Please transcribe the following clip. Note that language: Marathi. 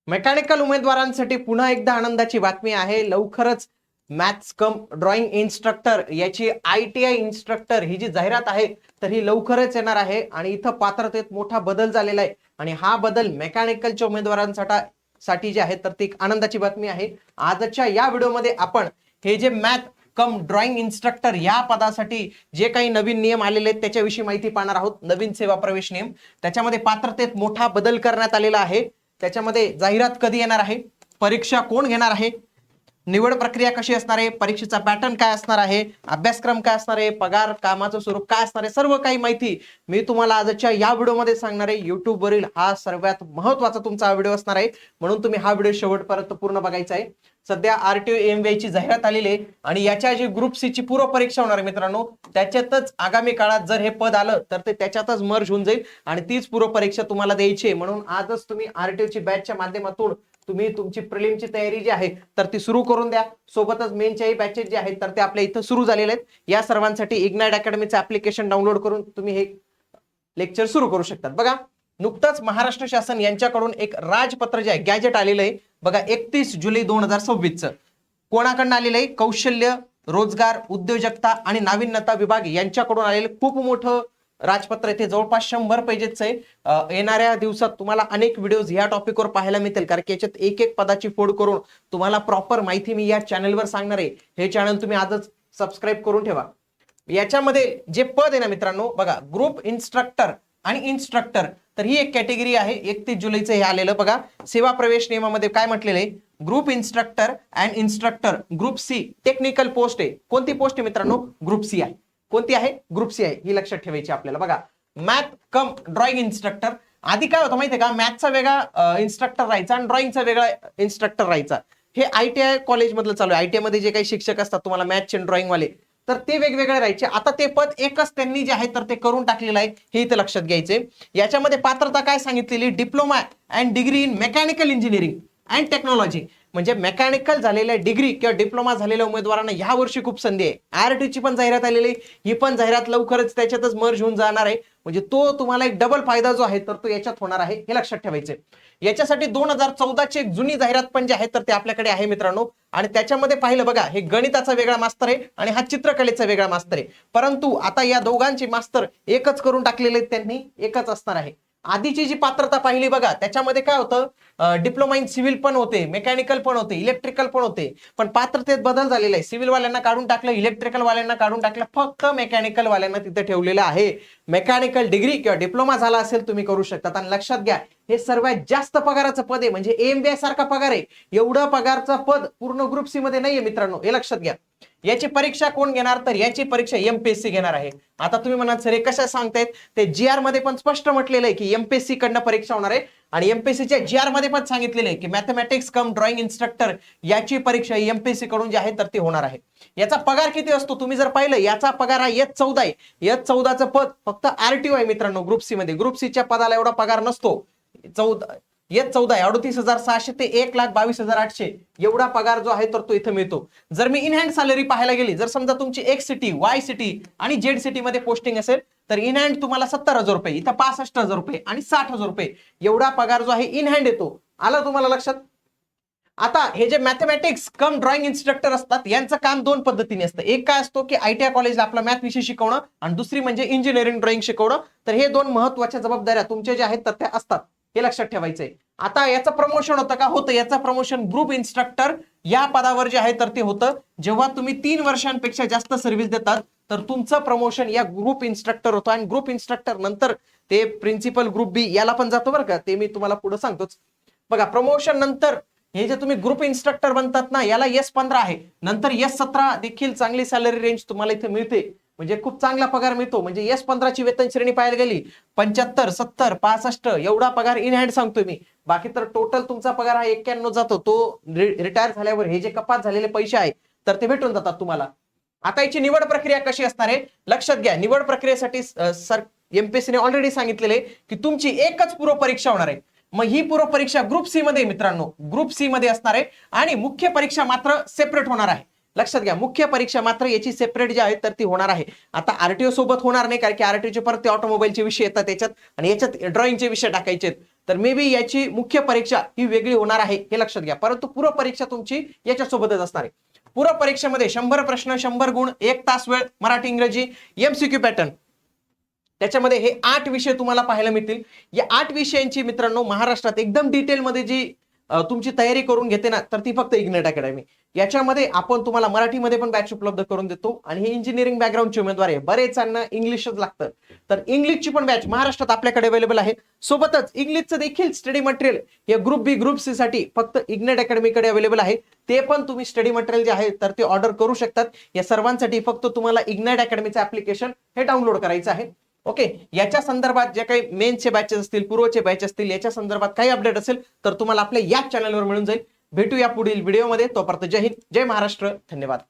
मेकॅनिकल उमेदवारांसाठी पुन्हा एकदा आनंदाची बातमी आहे. लवकरच मॅथ्स कम ड्रॉइंग इन्स्ट्रक्टर याची ITI इन्स्ट्रक्टर ही जी जाहिरात आहे तर ही लवकरच येणार आहे आणि इथं पात्रतेत मोठा बदल झालेला आहे आणि हा बदल मेकॅनिकलच्या उमेदवारांसाठी जे आहे तर ती एक आनंदाची बातमी आहे. आजच्या या व्हिडिओमध्ये आपण हे जे मॅथ कम ड्रॉइंग इन्स्ट्रक्टर या पदासाठी जे काही नवीन नियम आलेले आहेत त्याच्याविषयी माहिती पाहणार आहोत. नवीन सेवा प्रवेश नियम, त्याच्यामध्ये पात्रतेत मोठा बदल करण्यात आलेला आहे. त्याच्यामध्ये जाहिरात कधी येणार आहे, परीक्षा कोण घेणार आहे, निवड प्रक्रिया कशी असणार आहे, परीक्षेचा पॅटर्न काय असणार आहे, अभ्यासक्रम काय असणार आहे, पगार कामाचं स्वरूप काय असणार आहे, सर्व काही माहिती मी तुम्हाला आजच्या या व्हिडिओमध्ये सांगणार आहे. YouTube वरील हा सर्वात महत्त्वाचा तुमचा व्हिडिओ असणार आहे, म्हणून तुम्ही हा व्हिडिओ शेवटपर्यंत पूर्ण बघायचा आहे. सध्या RTO AMVI ची जाहिरात आलेली आहे आणि याच्या जी ग्रुप सी ची पूर्व परीक्षा होणार आहे मित्रांनो, त्याच्यातच आगामी काळात जर हे पद आलं तर ते त्याच्यातच मर्ज होऊन जाईल आणि तीच पूर्व परीक्षा तुम्हाला द्यायची आहे. म्हणून आजच तुम्ही RTO ची बॅचच्या माध्यमातून तुम्ही तुमची प्रिलिमची तयारी जी आहे तर ती सुरू करून द्या. सोबतच मेनच्याही बॅचेस जे आहेत तर ते आपल्या इथं सुरू झालेले आहेत. या सर्वांसाठी इग्नाइट अकॅडमीचं ऍप्लिकेशन डाउनलोड करून तुम्ही हे लेक्चर सुरू करू शकतात. बघा, नुकतंच महाराष्ट्र शासन यांच्याकडून एक राजपत्र जे आहे गॅजेट आलेलं आहे बघा, 31 जुलै 2026 कोणाकडून आलेलं आहे, कौशल्य रोजगार उद्योजकता आणि नाविन्यता विभाग यांच्याकडून आलेलं खूप मोठं राजपत्र आहे. ते जवळपास 100 पेजेसचं आहे. येणाऱ्या दिवसात तुम्हाला अनेक व्हिडिओज या टॉपिकवर पाहायला मिळतील, कारण की याच्यात एक एक पदाची फोड करून तुम्हाला प्रॉपर माहिती मी या चॅनलवर सांगणार आहे. हे चॅनल तुम्ही आजच सबस्क्राईब करून ठेवा. याच्यामध्ये जे पद आहे ना मित्रांनो, बघा, ग्रुप इन्स्ट्रक्टर आणि इन्स्ट्रक्टर, तर ही एक कॅटेगरी आहे. 31 जुलैचं हे आलेलं बघा. सेवा प्रवेश नियमामध्ये काय म्हटलेलं आहे, group instructor and instructor group C technical post आहे. कोणती पोस्ट आहे मित्रांनो, ग्रुप सी आहे. कोणती आहे, ग्रुप सी आहे. ही लक्षात ठेवायची आपल्याला. बघा, मॅथ कम ड्रॉइंग इन्स्ट्रक्टर, आधी काय होतं माहितीये का, मॅथचा वेगळा इन्स्ट्रक्टर राहायचा आणि ड्रॉइंगचा वेगळा इन्स्ट्रक्टर राहायचा. हे ITI कॉलेज मधलं चालू आहे. ITI मध्ये जे काही शिक्षक असतात तुम्हाला मॅथचे ड्रॉइंग वाले, तर ते वेगवेगळे राहायचे. आता ते पद एकच त्यांनी जे आहे तर ते करून टाकलेलं आहे, हे इथे लक्षात घ्यायचे. याच्यामध्ये पात्रता काय सांगितलेली, diploma and degree in mechanical engineering and technology, म्हणजे मेकॅनिकल झालेल्या डिग्री किंवा डिप्लोमा झालेल्या उमेदवारांना या वर्षी खूप संधी आहे. RT ची पण जाहिरात आलेली आहे, ही पण जाहिरात लवकरच त्याच्यातच मर्ज होऊन जाणार आहे. म्हणजे तो तुम्हाला एक डबल फायदा जो आहे तर तो याच्यात होणार आहे, हे लक्षात ठेवायचे. याच्यासाठी 2014 ची एक जुनी जाहिरात पण जी आहे तर ते आपल्याकडे आहे मित्रांनो. आणि त्याच्यामध्ये पाहिलं बघा, हे गणिताचा वेगळा मास्तर आहे आणि हा चित्रकलेचा वेगळा मास्तर आहे. परंतु आता या दोघांची मास्तर एकच करून टाकलेले आहेत त्यांनी, एकच असणार आहे. आधीची जी पात्रता पाहिली बघा, त्याच्यामध्ये काय होतं, डिप्लोमा इन सिव्हिल पण होते, मेकॅनिकल पण होते, इलेक्ट्रिकल पण होते. पण पात्रतेत बदल झालेला आहे. सिव्हिल वाल्यांना काढून टाकलं, इलेक्ट्रिकल वाल्यांना काढून टाकलं, फक्त मेकॅनिकल वाल्यांना तिथे ठेवलेलं आहे. मेकॅनिकल डिग्री किंवा डिप्लोमा झाला असेल तुम्ही करू शकता. आणि लक्षात घ्या, हे सर्वात जास्त पगाराचं पद आहे, म्हणजे AMVI सारखा पगार आहे. एवढं पगारचं पद पूर्ण ग्रुप सी मध्ये नाहीये मित्रांनो, हे लक्षात घ्या. याची परीक्षा कोण घेणार, तर याची परीक्षा MPSC घेणार आहे. आता तुम्ही म्हणाल सर हे कशा सांगतायत, ते GR मध्ये पण स्पष्ट म्हटलेलं आहे की MPSC कडनं परीक्षा होणार आहे. आणि MPSC च्या GR मध्ये पण सांगितलेलं आहे की मॅथमॅटिक्स कम ड्रॉइंग इन्स्ट्रक्टर याची परीक्षा MPSC कडून जी आहे तर ती होणार आहे. याचा पगार किती असतो तुम्ही जर पाहिलं, याचा पगार हा S14 आहे. S14चं पद फक्त RTO आहे मित्रांनो ग्रुप सी मध्ये. ग्रुप सी च्या पदाला एवढा पगार नसतो. S14 38,600 ते 1,22,800 एवढा पगार जो आहे तर तो इथं मिळतो. जर मी इन हँड सॅलरी पाहायला गेली, जर समजा तुमची X सिटी, Y सिटी आणि Z सिटी मध्ये पोस्टिंग असेल तर इन हँड तुम्हाला 70,000 रुपये, इथं 65,000 रुपये आणि 60,000 रुपये एवढा पगार जो आहे इन हँड येतो. आलं तुम्हाला लक्षात. आता हे जे मॅथमॅटिक्स कम ड्रॉइंग इन्स्ट्रक्टर असतात यांचं काम दोन पद्धतीने असतं. एक काय असतो की ITI कॉलेजला आपला मॅथ विषय शिकवणं आणि दुसरी म्हणजे इंजिनिअरिंग ड्रॉइंग शिकवणं. तर हे दोन महत्वाच्या जबाबदाऱ्या तुमच्या ज्या आहेत तर त्या असतात, हे लक्षात ठेवायचंय. आता याचं प्रमोशन होतं का, होतं. याचं प्रमोशन ग्रुप इन्स्ट्रक्टर या पदावर जे आहे तर ते होतं जेव्हा तुम्ही 3 वर्षांपेक्षा जास्त सर्व्हिस देतात तर तुमचं प्रमोशन या ग्रुप इन्स्ट्रक्टर होतं. आणि ग्रुप इन्स्ट्रक्टर नंतर ते प्रिन्सिपल ग्रुप B याला पण जातो बरं का, ते मी तुम्हाला पुढे सांगतोच. बघा, प्रमोशन नंतर हे जे तुम्ही ग्रुप इन्स्ट्रक्टर बनतात ना, याला S15 आहे. नंतर S17 देखील चांगली सॅलरी रेंज तुम्हाला इथे मिळते, म्हणजे खूप चांगला पगार मिळतो. म्हणजे S15 ची वेतन श्रेणी पाहायला गेली 75, 70, 65 एवढा पगार इन हँड सांगतोय मी. बाकी तर टोटल तुमचा पगार हा 91 जातो. तो रिटायर झाल्यावर हे जे कपात झालेले पैसे आहे तर ते भेटून जातात तुम्हाला. आता याची निवड प्रक्रिया कशी असणार आहे लक्षात घ्या. निवड प्रक्रियेसाठी MPSC ने ऑलरेडी सांगितलेले की तुमची एकच पूर्व परीक्षा होणार आहे. मग ही पूर्व परीक्षा ग्रुप सी मध्ये मित्रांनो, ग्रुप सी मध्ये असणार आहे आणि मुख्य परीक्षा मात्र सेपरेट होणार आहे. लक्षात घ्या, मुख्य परीक्षा मात्र याची सेपरेट जी आहे तर ती होणार आहे. आता RTO सोबत होणार नाही, कारण की RTO चे परत ते ऑटोमोबाईलचे विषय येतात त्याच्यात आणि याच्यात ड्रॉइंगचे विषय टाकायचे आहेत. तर मे बी याची मुख्य परीक्षा ही वेगळी होणार आहे हे लक्षात घ्या, परंतु पूर्व परीक्षा तुमची याच्यासोबतच असणार आहे. पूर्व परीक्षेमध्ये 100 प्रश्न, 100 गुण, 1 तास वेळ, मराठी इंग्रजी, MCQ पॅटर्न, त्याच्यामध्ये हे 8 विषय तुम्हाला पाहायला मिळतील. या 8 विषयांची मित्रांनो महाराष्ट्रात एकदम डिटेलमध्ये जी तुमची तयारी करून घेते ना, तर ती फक्त इग्नाइट अकॅडमी. याच्यामध्ये आपण तुम्हाला मराठीमध्ये पण बॅच उपलब्ध करून देतो आणि हे इंजिनिअरिंग बॅकग्राऊंडचे उमेदवार आहे, बरेचना इंग्लिशच लागतं, तर इंग्लिशची पण बॅच महाराष्ट्रात आपल्याकडे अवेलेबल आहे. सोबतच इंग्लिशचं देखील स्टडी मटेरियल हे ग्रुप बी, ग्रुप सी साठी फक्त इग्नाइट अकॅडमीकडे अवेलेबल आहे. ते पण तुम्ही स्टडी मटेरियल जे आहे तर ते ऑर्डर करू शकतात. या सर्वांसाठी फक्त तुम्हाला इग्नाइट अकॅडमीचं ऍप्लिकेशन हे डाउनलोड करायचं आहे. ओके, याच्या संदर्भात जे काही मेनचे बॅचेस असतील, पूर्वचे बॅच असतील, याच्या संदर्भात काही अपडेट असेल तर तुम्हाला आपल्या याच चॅनलवर मिळून जाईल. भेटूया पुढील व्हिडिओमध्ये. तोपर्यंत जय हिंद, जय महाराष्ट्र, धन्यवाद.